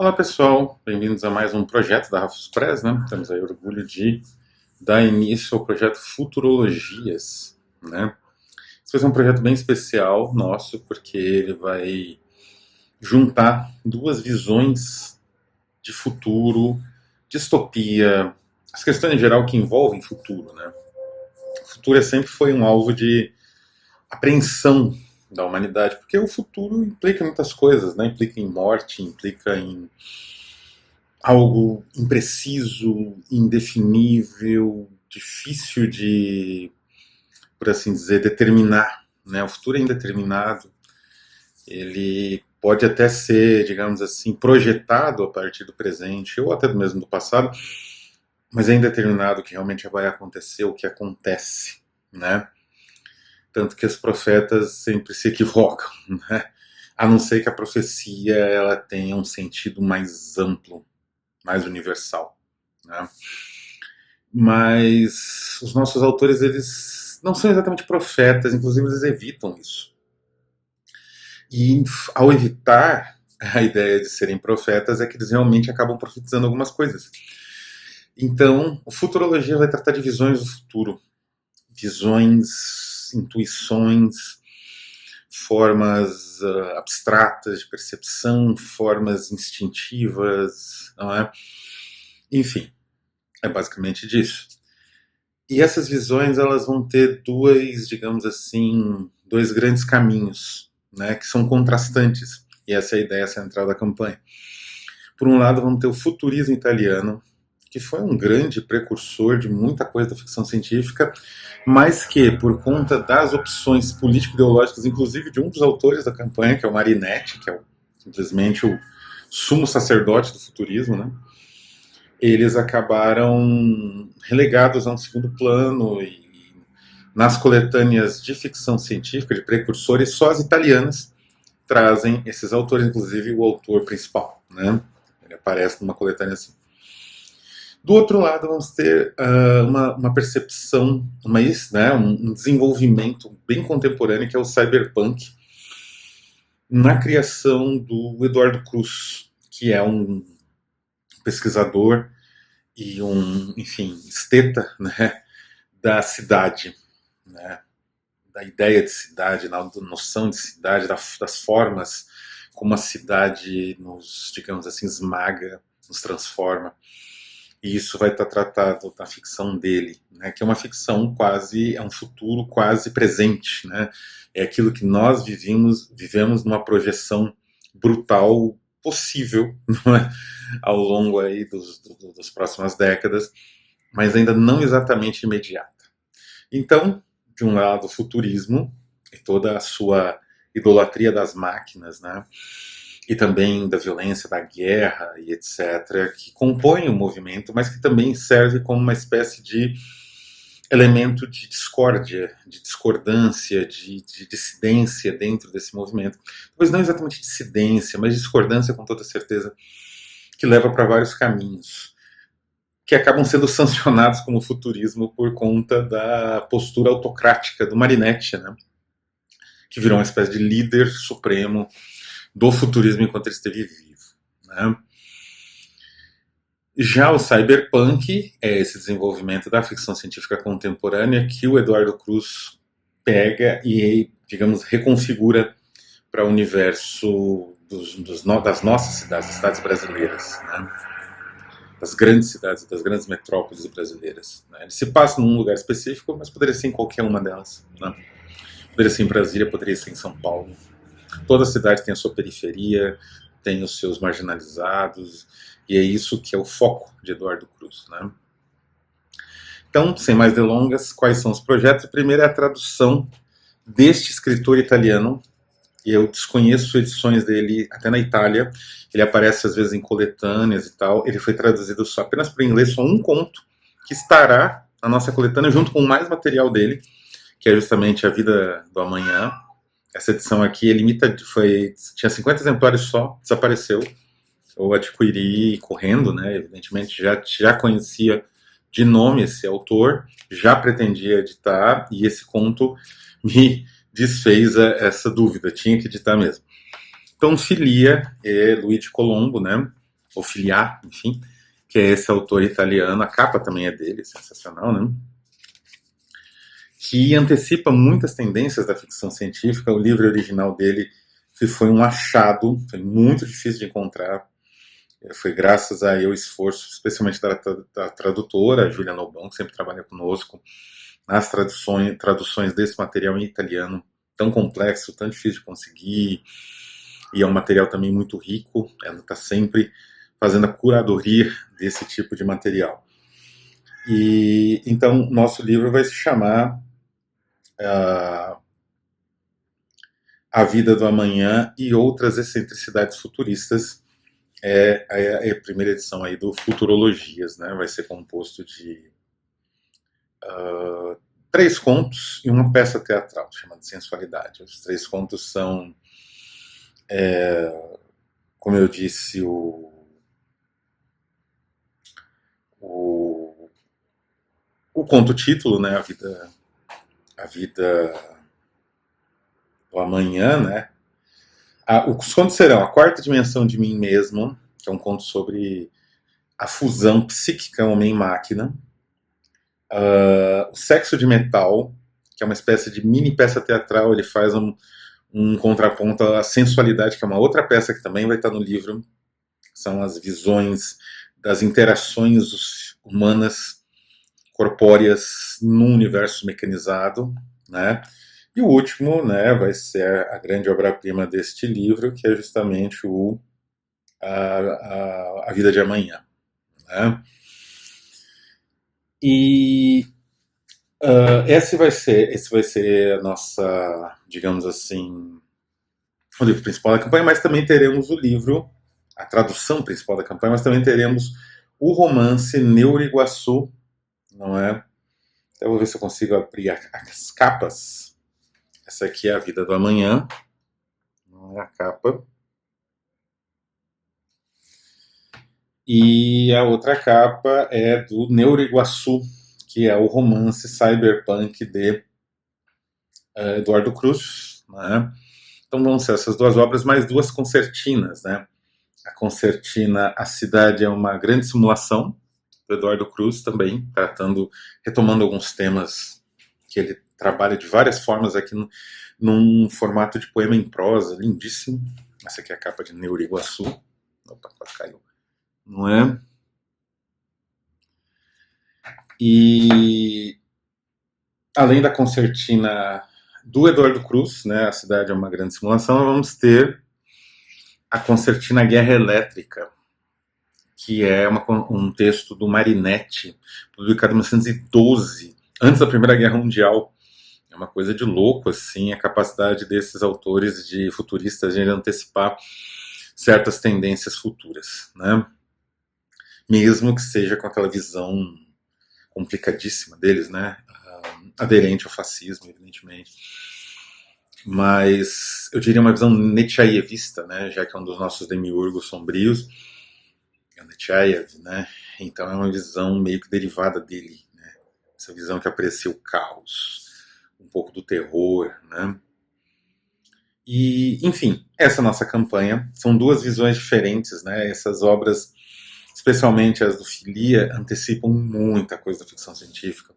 Olá pessoal, bem-vindos a mais um projeto da Rafus Press, né? Temos aí o orgulho de dar início ao projeto Futurologias, né? Esse vai ser um projeto bem especial nosso, porque ele vai juntar duas visões de futuro, distopia, as questões em geral que envolvem futuro, né? O futuro sempre foi um alvo de apreensão da humanidade, porque o futuro implica muitas coisas, né? Implica em morte, implica em algo impreciso, indefinível, difícil de, por assim dizer, determinar, né? O futuro é indeterminado, ele pode até ser, digamos assim, projetado a partir do presente ou até mesmo do passado, mas é indeterminado o que realmente vai acontecer, o que acontece, né? Tanto que os profetas sempre se equivocam, né? A não ser que a profecia ela tenha um sentido mais amplo, mais universal, né? Mas os nossos autores, eles não são exatamente profetas, inclusive eles evitam isso. E ao evitar a ideia de serem profetas, é que eles realmente acabam profetizando algumas coisas. Então, a futurologia vai tratar de visões do futuro, visões, intuições, formas abstratas de percepção, formas instintivas, não é? Enfim, é basicamente disso. E essas visões elas vão ter digamos assim, dois grandes caminhos, né, que são contrastantes. E essa é a ideia central da campanha. Por um lado, vamos ter o futurismo italiano, que foi um grande precursor de muita coisa da ficção científica, mas que, por conta das opções político-ideológicas, inclusive de um dos autores da campanha, que é o Marinetti, que é simplesmente o sumo sacerdote do futurismo, né, eles acabaram relegados a um segundo plano e nas coletâneas de ficção científica, de precursores, só as italianas trazem esses autores, inclusive o autor principal, né? Ele aparece numa coletânea assim. Do outro lado, vamos ter uma percepção, né, um desenvolvimento bem contemporâneo, que é o cyberpunk, na criação do Eduardo Cruz, que é um pesquisador e enfim, esteta, né, da cidade, né, da ideia de cidade, da noção de cidade, das formas como a cidade nos, digamos assim, esmaga, nos transforma. E isso vai estar tratado na ficção dele, né, que é uma ficção quase, é um futuro quase presente, né, é aquilo que nós vivemos numa projeção brutal possível, não é? Ao longo aí das próximas décadas, mas ainda não exatamente imediata. Então, de um lado, o futurismo e toda a sua idolatria das máquinas, né? E também da violência, da guerra e etc., que compõe o movimento, mas que também serve como uma espécie de elemento de discórdia, de discordância, de dissidência dentro desse movimento. Talvez não exatamente dissidência, mas discordância com toda certeza, que leva para vários caminhos, que acabam sendo sancionados como futurismo por conta da postura autocrática do Marinetti, né? Que virou uma espécie de líder supremo do futurismo enquanto ele esteve vivo, né? Já o cyberpunk é esse desenvolvimento da ficção científica contemporânea que o Eduardo Cruz pega e, digamos, reconfigura para o universo das nossas cidades, das cidades brasileiras, né? Das grandes cidades, das grandes metrópoles brasileiras, né? Ele se passa num lugar específico, mas poderia ser em qualquer uma delas, né? Poderia ser em Brasília, poderia ser em São Paulo. Toda cidade tem a sua periferia, tem os seus marginalizados, e é isso que é o foco de Eduardo Cruz, né? Então, sem mais delongas, quais são os projetos? O primeiro é a tradução deste escritor italiano, e eu desconheço edições dele até na Itália, ele aparece às vezes em coletâneas e tal, ele foi traduzido só apenas para o inglês, só um conto, que estará na nossa coletânea junto com mais material dele, que é justamente A Vida do Amanhã. Essa edição aqui tinha 50 exemplares só, desapareceu. Eu adquiri correndo, né? Evidentemente já conhecia de nome esse autor, já pretendia editar, e esse conto me desfez essa dúvida, tinha que editar mesmo. Então, Filia é Luigi Colombo, né? ou Filià, enfim, que é esse autor italiano, a capa também é dele, sensacional, né? Que antecipa muitas tendências da ficção científica. O livro original dele foi um achado, foi muito difícil de encontrar. Foi graças ao esforço, especialmente da tradutora, a Julia Nobon, que sempre trabalha conosco, nas traduções desse material em italiano, tão complexo, tão difícil de conseguir, e é um material também muito rico. Ela está sempre fazendo a curadoria desse tipo de material. E então nosso livro vai se chamar A Vida do Amanhã e Outras Excentricidades Futuristas. É a primeira edição aí do Futurologias, né? Vai ser composto de 3 contos e uma peça teatral chamada Sensualidade. Os 3 contos são, como eu disse, o conto título, né? A vida do amanhã, né? Os contos serão A Quarta Dimensão de Mim Mesmo, que é um conto sobre a fusão psíquica homem-máquina. O Sexo de Metal, que é uma espécie de mini peça teatral. Ele faz um contraponto à Sensualidade, que é uma outra peça que também vai estar no livro. São as visões das interações humanas corpóreas num universo mecanizado, né? E o último, né, vai ser a grande obra-prima deste livro, que é justamente a Vida de Amanhã, né? E esse vai ser a nossa, digamos assim, o livro principal da campanha, mas também teremos o livro, a tradução principal da campanha, mas também teremos o romance Neuriguaçu, não é? Então, eu vou ver se eu consigo abrir as capas. Essa aqui é A Vida do Amanhã, não é a capa. E a outra capa é do Neuriguaçu, que é o romance cyberpunk de Eduardo Cruz, né? Então vão ser essas 2 obras, mais 2 concertinas, né? A concertina A Cidade é uma Grande Simulação, do Eduardo Cruz, também, retomando alguns temas que ele trabalha de várias formas aqui num formato de poema em prosa, lindíssimo. Essa aqui é a capa de Neuriguaçu. Opa, quase caiu. Não é? E além da concertina do Eduardo Cruz, né, A Cidade é uma Grande Simulação, vamos ter a concertina Guerra Elétrica, que é um texto do Marinetti, publicado em 1912, antes da Primeira Guerra Mundial. É uma coisa de louco, assim, a capacidade desses autores futuristas de antecipar certas tendências futuras, né? Mesmo que seja com aquela visão complicadíssima deles, né? Aderente ao fascismo, evidentemente. Mas eu diria uma visão Nietzscheevista, né? Já que é um dos nossos demiurgos sombrios, é o Nietzscheev, né? Então é uma visão meio que derivada dele, né? Essa visão que aprecia o caos, um pouco do terror, né? E, enfim, essa nossa campanha são 2 visões diferentes, né? Essas obras, especialmente as do Filià, antecipam muita coisa da ficção científica.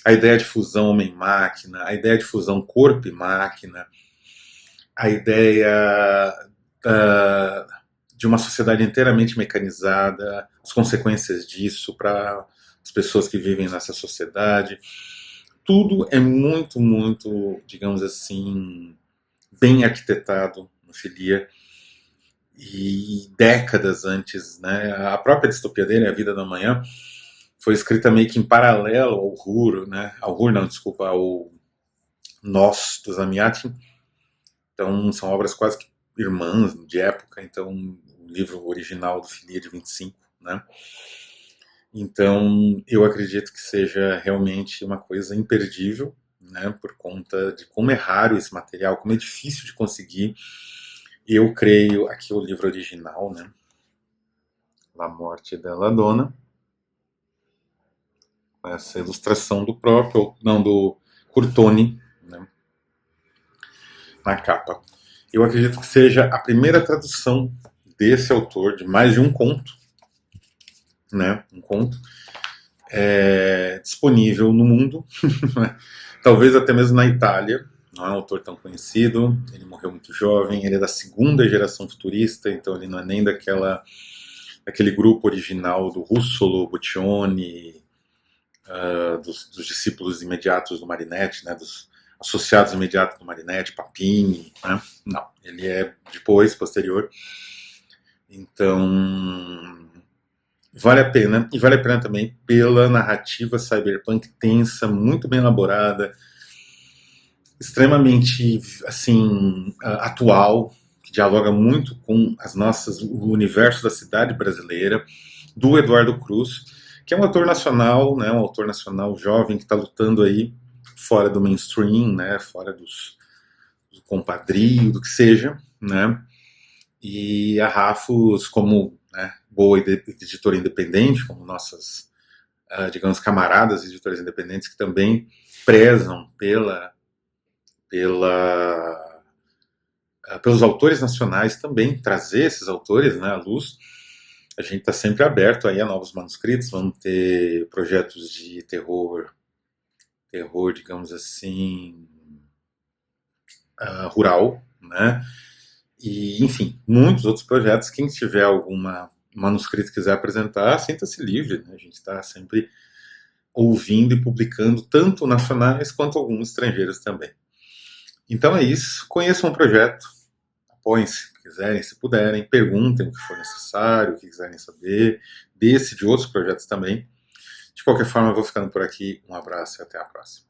A ideia de fusão homem-máquina, a ideia de fusão corpo e máquina, a ideia de uma sociedade inteiramente mecanizada, as consequências disso para as pessoas que vivem nessa sociedade. Tudo é muito, muito, digamos assim, bem arquitetado no Filià. E décadas antes, né? A própria distopia dele, A Vida do Amanhã, foi escrita meio que em paralelo ao Hur, né? Ao Nós, do Zamiatin. Então, são obras quase que irmãs de época. Então, o livro original do Filià é de 25, né? Então, eu acredito que seja realmente uma coisa imperdível, né? Por conta de como é raro esse material, como é difícil de conseguir. Eu creio, aqui o livro original, né? La Morte della Donna. Essa ilustração do Curtoni, né? Na capa. Eu acredito que seja a primeira tradução desse autor, de mais de um conto, né? Um conto disponível no mundo, talvez até mesmo na Itália. Não é um autor tão conhecido, ele morreu muito jovem, ele é da segunda geração futurista, então ele não é nem daquele grupo original do Russolo, Boccioni, dos discípulos imediatos do Marinetti, né, dos associados imediatos do Marinetti, Papini, né? Não, ele é depois, posterior. Então, vale a pena, e vale a pena também pela narrativa cyberpunk tensa, muito bem elaborada, extremamente, assim, atual, que dialoga muito com o universo da cidade brasileira, do Eduardo Cruz, que é um ator nacional, né, um autor nacional jovem que está lutando aí fora do mainstream, né, fora do compadrio, do que seja, né, e a Rafos, como, né, boa editora independente, como nossas, digamos, camaradas editoras independentes que também prezam pelos autores nacionais também, trazer esses autores, né, à luz. A gente está sempre aberto aí a novos manuscritos, vamos ter projetos de terror, digamos assim, rural, né? E, enfim, muitos outros projetos. Quem tiver alguma manuscrito que quiser apresentar, sinta-se livre, né? A gente está sempre ouvindo e publicando tanto nacionais quanto alguns estrangeiros também. Então é isso. Conheçam o projeto, apoiem se quiserem, se puderem, perguntem o que for necessário, o que quiserem saber, desse e de outros projetos também. De qualquer forma, eu vou ficando por aqui. Um abraço e até a próxima.